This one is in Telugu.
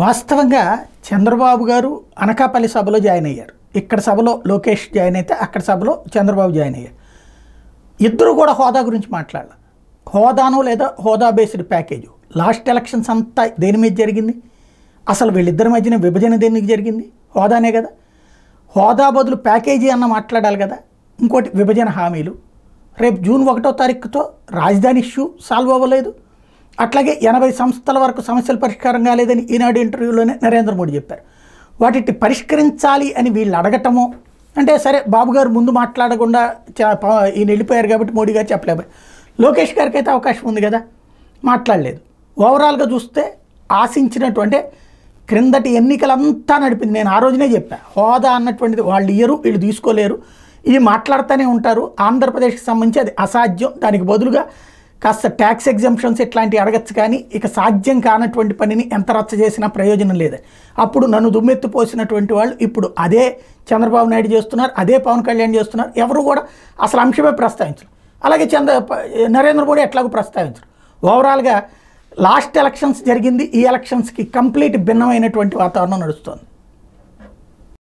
వాస్తవంగా చంద్రబాబు గారు అనకాపల్లి సభలో జాయిన్ అయ్యారు. ఇక్కడ సభలో లోకేష్ జాయిన్ అయితే అక్కడ సభలో చంద్రబాబు జాయిన్ అయ్యారు. ఇద్దరు కూడా హోదా గురించి మాట్లాడాలి. హోదాను లేదా హోదా బేస్డ్ ప్యాకేజు. లాస్ట్ ఎలక్షన్స్ అంతా దేని మీద జరిగింది? అసలు వీళ్ళిద్దరి మధ్యన విభజన దేనికి జరిగింది? హోదానే కదా. హోదా బదులు ప్యాకేజీ అన్న మాట్లాడాలి కదా. ఇంకోటి విభజన హామీలు. రేపు జూన్ 1వ తారీఖుతో రాజధాని ఇష్యూ సాల్వ్ అవ్వలేదు. అట్లాగే 80 సంస్థల వరకు సమస్యలు పరిష్కారం కాలేదని ఈనాడు ఇంటర్వ్యూలోనే నరేంద్ర మోడీ చెప్పారు. వాటిని పరిష్కరించాలి అని వీళ్ళు అడగటమో అంటే సరే బాబు గారు ముందు మాట్లాడకుండా ఈయన వెళ్ళిపోయారు కాబట్టి మోడీ గారు చెప్పలేకపోయారు. లోకేష్ గారికి అయితే అవకాశం ఉంది కదా, మాట్లాడలేదు. ఓవరాల్గా చూస్తే ఆశించినటువంటి క్రిందటి ఎన్నికలంతా నడిపింది. నేను ఆ రోజునే చెప్పాను, హోదా అన్నటువంటిది వాళ్ళు ఇయ్యరు, వీళ్ళు తీసుకోలేరు, ఇవి మాట్లాడుతూనే ఉంటారు. ఆంధ్రప్రదేశ్కి సంబంధించి అది అసాధ్యం, దానికి బదులుగా కాస్త ట్యాక్స్ ఎగ్జంప్షన్స్ ఇట్లాంటివి అడగచ్చు, కానీ ఇక సాధ్యం కానటువంటి పనిని ఎంత రచ్చ చేసినా ప్రయోజనం లేదు. అప్పుడు నన్ను దుమ్మెత్తి పోసినటువంటి వాళ్ళు ఇప్పుడు అదే చంద్రబాబు నాయుడు చేస్తున్నారు, అదే పవన్ కళ్యాణ్ చేస్తున్నారు. ఎవరు కూడా అసలు అంశమే ప్రస్తావించరు. అలాగే నరేంద్ర మోడీ ఎట్లాగో ప్రస్తావించరు. ఓవరాల్గా లాస్ట్ ఎలక్షన్స్ జరిగింది, ఈ ఎలక్షన్స్కి కంప్లీట్ భిన్నమైనటువంటి వాతావరణం నడుస్తుంది.